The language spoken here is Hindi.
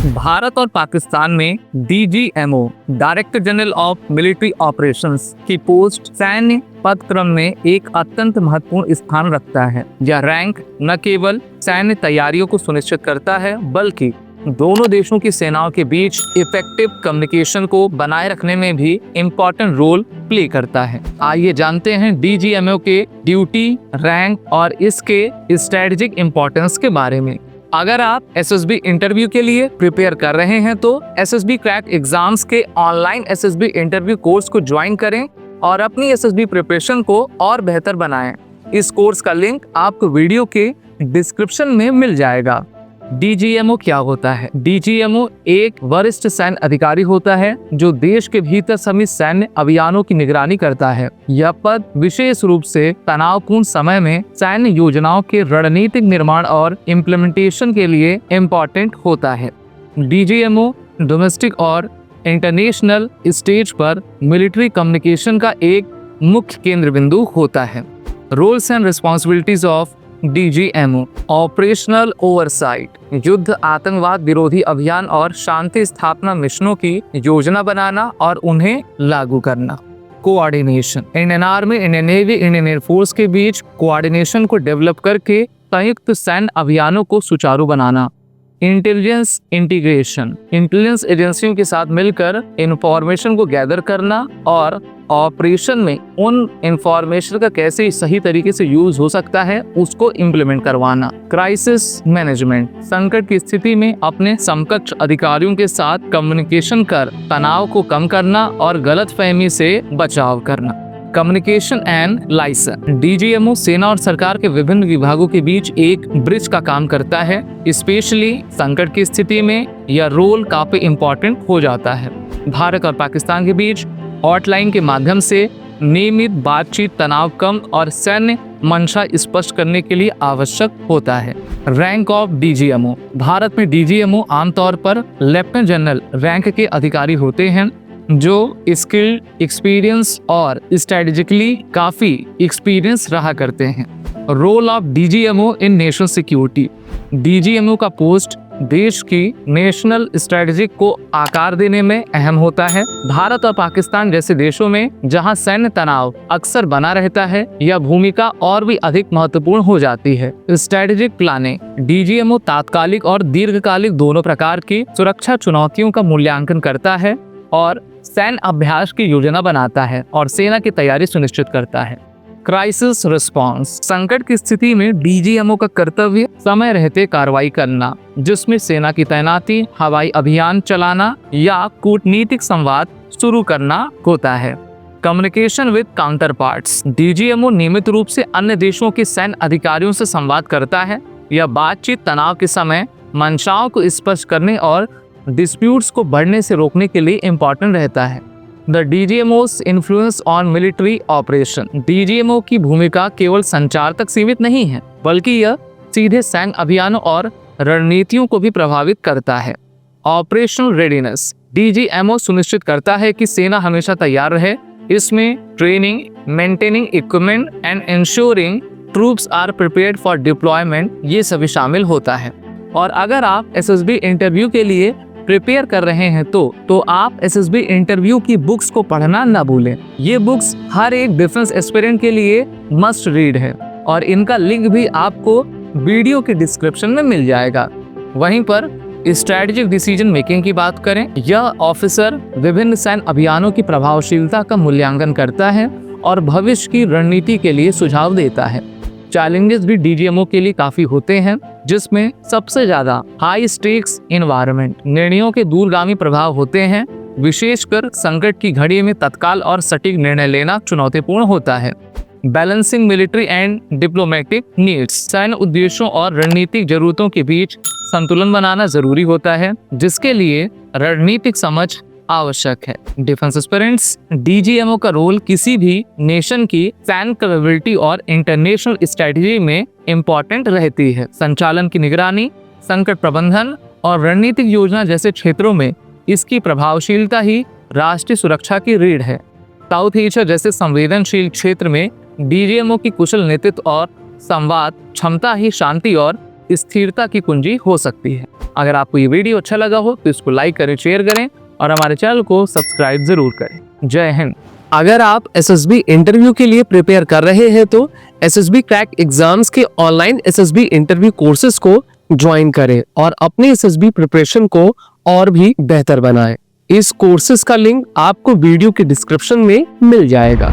भारत और पाकिस्तान में DGMO director general of military operations की पोस्ट सैन्य पदक्रम में एक अत्यंत महत्वपूर्ण स्थान रखता है। यह रैंक न केवल सैन्य तैयारियों को सुनिश्चित करता है बल्कि दोनों देशों की सेनाओं के बीच इफेक्टिव कम्युनिकेशन को बनाए रखने में भी इम्पोर्टेंट रोल प्ले करता है। आइए जानते हैं डीजीएमओ के ड्यूटी, रैंक और इसके स्ट्रेटेजिक इम्पोर्टेंस के बारे में। अगर आप एसएसबी इंटरव्यू के लिए प्रिपेयर कर रहे हैं तो एसएसबी क्रैक एग्जाम्स के ऑनलाइन एसएसबी इंटरव्यू कोर्स को ज्वाइन करें और अपनी एसएसबी प्रिपरेशन को और बेहतर बनाएं। इस कोर्स का लिंक आपको वीडियो के डिस्क्रिप्शन में मिल जाएगा। डीजीएमओ क्या होता है? डीजीएमओ एक वरिष्ठ सैन्य अधिकारी होता है जो देश के भीतर सभी सैन्य अभियानों की निगरानी करता है। यह पद विशेष रूप से तनावपूर्ण समय में सैन्य योजनाओं के रणनीतिक निर्माण और इम्प्लीमेंटेशन के लिए इम्पोर्टेंट होता है। डीजीएमओ डोमेस्टिक और इंटरनेशनल स्टेज पर मिलिट्री कम्युनिकेशन का एक मुख्य केंद्र बिंदु होता है। Roles and responsibilities of DGMO: operational oversight, युद्ध, आतंकवाद विरोधी अभियान और शांति स्थापना मिशनों की योजना बनाना और उन्हें लागू करना। Coordination: Indian army, Indian navy, Indian air force के बीच कोऑर्डिनेशन को डेवलप करके संयुक्त सैन्य अभियानों को सुचारू बनाना। इंटेलिजेंस इंटीग्रेशन: इंटेलिजेंस एजेंसियों के साथ मिलकर इंफॉर्मेशन को गैदर करना और ऑपरेशन में उन इंफॉर्मेशन का कैसे सही तरीके से यूज हो सकता है उसको इम्प्लीमेंट करवाना। क्राइसिस मैनेजमेंट: संकट की स्थिति में अपने समकक्ष अधिकारियों के साथ कम्युनिकेशन कर तनाव को कम करना और गलतफहमी से बचाव करना। कम्युनिकेशन एंड लाइसन: डीजीएमओ सेना और सरकार के विभिन्न विभागों के बीच एक ब्रिज का काम करता है। स्पेशली संकट की स्थिति में यह रोल काफी इम्पोर्टेंट हो जाता है। भारत और पाकिस्तान के बीच हॉटलाइन के माध्यम से नियमित बातचीत तनाव कम और सैन्य मंशा स्पष्ट करने के लिए आवश्यक होता है। रैंक ऑफ डीजीएमओ: भारत में डीजीएमओ आमतौर पर लेफ्टिनेंट जनरल रैंक के अधिकारी होते हैं जो स्किल, एक्सपीरियंस और स्ट्रेटेजिकली काफी एक्सपीरियंस रहा करते हैं। Role of DGMO in national security: DGMO का पोस्ट देश की नेशनल स्ट्रेटजी को आकार देने में अहम होता है। भारत और पाकिस्तान जैसे देशों में जहां सैन्य तनाव अक्सर बना रहता है, यह भूमिका और भी अधिक महत्वपूर्ण हो जाती है। स्ट्रेटेजिक प्लानिंग: डीजीएमओ तात्कालिक और दीर्घकालिक दोनों प्रकार की सुरक्षा चुनौतियों का मूल्यांकन करता है और सैन्य अभ्यास की योजना बनाता है और सेना की तैयारी सुनिश्चित करता है। क्राइसिस रिस्पांस: संकट की स्थिति में डीजीएमओ का कर्तव्य समय रहते कार्रवाई करना, जिसमें सेना की तैनाती, हवाई अभियान चलाना या कूटनीतिक संवाद शुरू करना होता है। Communication with counter parts: DGMO नियमित रूप से अन्य देशों के सैन्य अधिकारियों से संवाद करता है। यह बातचीत तनाव के समय मंशाओं को स्पष्ट करने और डिस्प्यूट्स को बढ़ने से रोकने के लिए इम्पोर्टेंट रहता है। The DGMO's influence on military operation: DGMO की भूमिका केवल संचार तक सीमित नहीं है बल्कि यह सीधे सैन्य अभियानों और रणनीतियों को भी प्रभावित करता है। ऑपरेशनल रेडीनेस: डीजीएमओ सुनिश्चित करता है कि सेना हमेशा तैयार रहे। इसमें training, maintaining equipment and ensuring troops are prepared for deployment, ये सभी शामिल होता है। और अगर आप एसएसबी इंटरव्यू के लिए प्रिपेयर कर रहे हैं तो आप एसएसबी इंटरव्यू की बुक्स को पढ़ना ना भूलें। ये बुक्स हर एक डिफेंस एस्पिरेंट के लिए मस्ट रीड है और इनका लिंक भी आपको वीडियो के डिस्क्रिप्शन में मिल जाएगा। वहीं पर स्ट्रेटेजिक डिसीजन मेकिंग की बात करें, यह ऑफिसर विभिन्न सैन्य अभियानों की प्रभावशीलता का मूल्यांकन करता है और भविष्य की रणनीति के लिए सुझाव देता है। चैलेंजेस भी डीजीएमओ के लिए काफी होते हैं, जिसमें सबसे ज्यादा हाई स्टेक्स एनवायरनमेंट, निर्णयों के दूरगामी प्रभाव होते हैं। विशेषकर संकट की घड़ी में तत्काल और सटीक निर्णय लेना चुनौतीपूर्ण होता है। Balancing military and diplomatic needs: सैन्य उद्देश्यों और रणनीतिक जरूरतों के बीच संतुलन बनाना जरूरी होता है, जिसके लिए रणनीतिक समझ आवश्यक है। डिफेंस एस्पिरेंट्स: डीजीएमओ का रोल किसी भी नेशन की सैन्य कैपेबिलिटी और इंटरनेशनल स्ट्रेटजी में इम्पोर्टेंट रहती है। संचालन की निगरानी, संकट प्रबंधन और रणनीतिक योजना जैसे क्षेत्रों में इसकी प्रभावशीलता ही राष्ट्रीय सुरक्षा की रीढ़ है। साउथ एशिया जैसे संवेदनशील क्षेत्र में डीजीएमओ की कुशल नेतृत्व और संवाद क्षमता ही शांति और स्थिरता की कुंजी हो सकती है। अगर आपको ये वीडियो अच्छा लगा हो तो इसको लाइक करें, शेयर करें और हमारे चैनल को सब्सक्राइब जरूर करें। जय हिंद। अगर आप एसएसबी इंटरव्यू के लिए प्रिपेयर कर रहे हैं तो एसएसबी क्रैक एग्जाम्स के ऑनलाइन एसएसबी इंटरव्यू कोर्सेज को ज्वाइन करें और अपने एसएसबी प्रिपरेशन को और भी बेहतर बनाएं। इस कोर्सेज का लिंक आपको वीडियो के डिस्क्रिप्शन में मिल जाएगा।